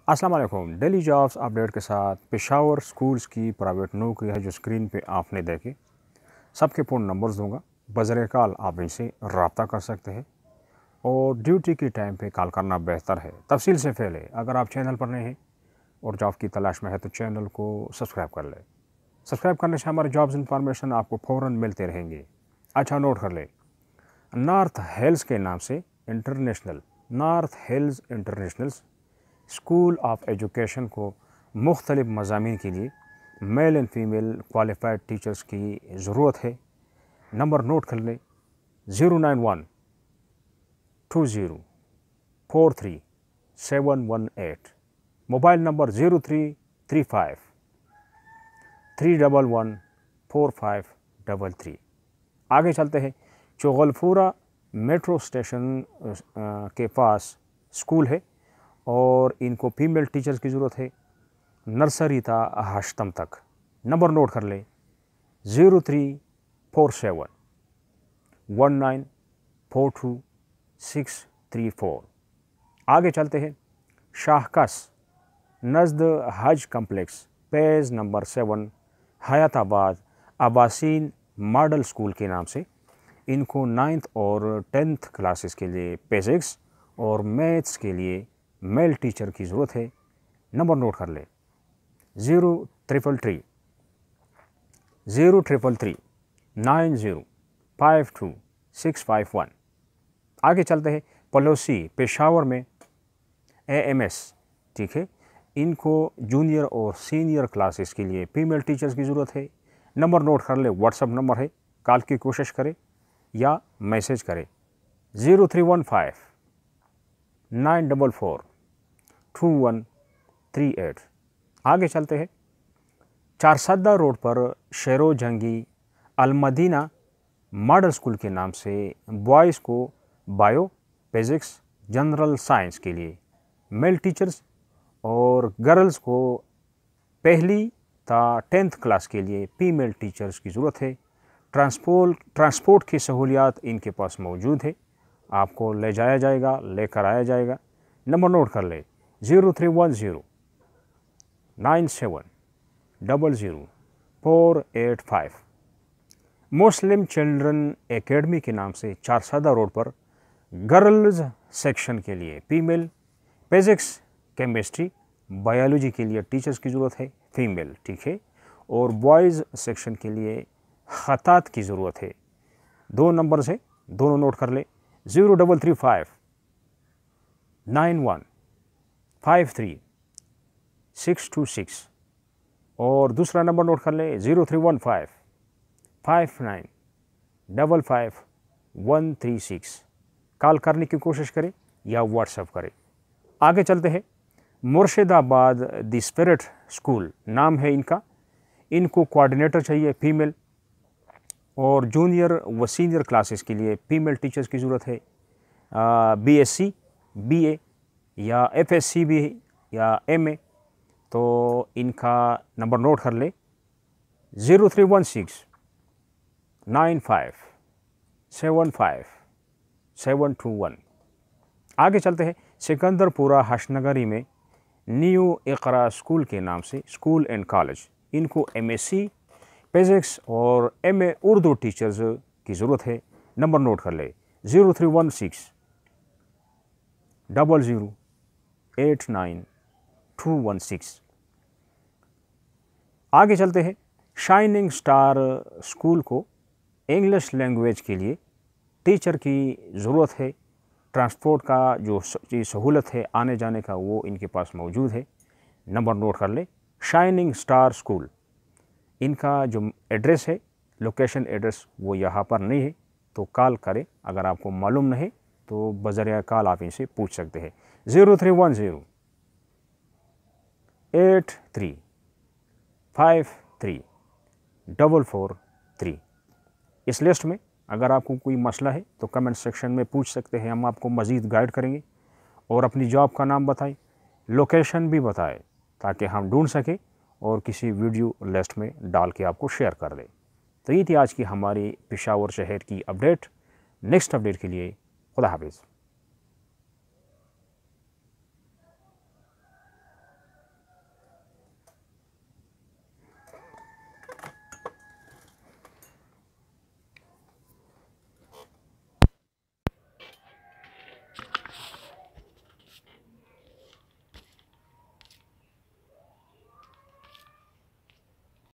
अस्सलाम वालेकुम। Daily jobs update के साथ पेशावर स्कूल्स की प्राइवेट नौकरी है जो स्क्रीन पे आपने देखे। सबके पूर्ण नंबर्स दूंगा, बज़र कॉल आप इनसे रब्ता कर सकते हैं और ड्यूटी के टाइम पे कॉल करना बेहतर है। तफसील से पहले अगर आप चैनल पर नए हैं और जॉब की तलाश में है तो चैनल को सब्सक्राइब कर लें। सब्सक्राइब करने से हमारे जॉब्स इंफॉर्मेशन आपको फ़ौरन मिलते रहेंगे। अच्छा नोट कर ले, नॉर्थ हिल्स के नाम से north hills international school of education को मुख्तलिफ मज़ामीन के लिए male and female qualified teachers की ज़रूरत है। नंबर नोट कर लें, 0912043718। मोबाइल नंबर 0335 आगे चलते हैं। चोगलपुरा मेट्रो स्टेशन के पास स्कूल है और इनको फीमेल टीचर्स की ज़रूरत है, नर्सरी था अष्टम तक। नंबर नोट कर ले, 03471942 आगे चलते हैं। शाहकस नज़द हज complex page number 7 Hayatabad Abaseen model school के नाम से इनको 9th और 10th क्लासेस के लिए फिजिक्स और मैथ्स के लिए मेल टीचर की ज़रूरत है। नंबर नोट कर ले, 0333 आगे चलते हैं। पड़ोसी पेशावर में AMS, ठीक है, इनको जूनियर और सीनियर क्लासेस के लिए फीमेल टीचर्स की ज़रूरत है। नंबर नोट कर ले, व्हाट्सअप नंबर है, कॉल की कोशिश करें या मैसेज करें, 0315-944-2138। आगे चलते हैं। चारसद्दा रोड पर शेरो जंगी अलमदीना मॉडल स्कूल के नाम से बॉयज़ को बायो, फिजिक्स, जनरल साइंस के लिए मेल टीचर्स और गर्ल्स को पहली ता 10th क्लास के लिए फीमेल टीचर्स की ज़रूरत है। ट्रांसपोर्ट की सहूलियात इनके पास मौजूद है, आपको ले जाया जाएगा, लेकर आया जाएगा। नंबर नोट कर ले, 031097000485। मुस्लिम चिल्ड्रन एकेडमी के नाम से चारसदा रोड पर गर्ल्स सेक्शन के लिए फीमेल, फिजिक्स, केमिस्ट्री, बायोलॉजी के लिए टीचर्स की ज़रूरत है फीमेल, ठीक है, और बॉयज़ सेक्शन के लिए खतात की ज़रूरत है। 2 नंबर से दोनों नोट कर ले, 0335-9153-626 और दूसरा नंबर नोट कर ले, 0315-5955-136। कॉल करने की कोशिश करें या व्हाट्सएप करें। आगे चलते हैं। मुर्शिदाबाद द स्पिरिट स्कूल नाम है इनका, इनको कोऑर्डिनेटर चाहिए फीमेल और जूनियर व सीनियर क्लासेस के लिए फीमेल टीचर्स की ज़रूरत है। BSc, BA या FSc भी या MA। तो इनका नंबर नोट कर ले, 031695757721। आगे चलते हैं। सिकंदरपुरा हशनगरी में न्यू इकरा स्कूल के नाम से स्कूल एंड कॉलेज, इनको MSc फिजिक्स और MA उर्दू टीचर्स की ज़रूरत है। नंबर नोट कर ले, 031600892216। आगे चलते हैं। शाइनिंग स्टार स्कूल को इंग्लिश लैंग्वेज के लिए टीचर की ज़रूरत है। ट्रांसपोर्ट का जो सहूलत है आने जाने का वो इनके पास मौजूद है। नंबर नोट कर ले, शाइनिंग स्टार स्कूल, इनका जो एड्रेस है, लोकेशन एड्रेस वो यहाँ पर नहीं है, तो कॉल करें। अगर आपको मालूम नहीं तो बज़रिया कॉल आप इनसे पूछ सकते हैं, 031083534443। इस लिस्ट में अगर आपको कोई मसला है तो कमेंट सेक्शन में पूछ सकते हैं, हम आपको मज़ीद गाइड करेंगे और अपनी जॉब का नाम बताएं, लोकेशन भी बताएं ताकि हम ढूंढ सकें और किसी वीडियो लिस्ट में डाल के आपको शेयर कर दें। तो ये थी आज की हमारी पेशावर शहर की अपडेट। नेक्स्ट अपडेट के लिए खुदा हाफिज़।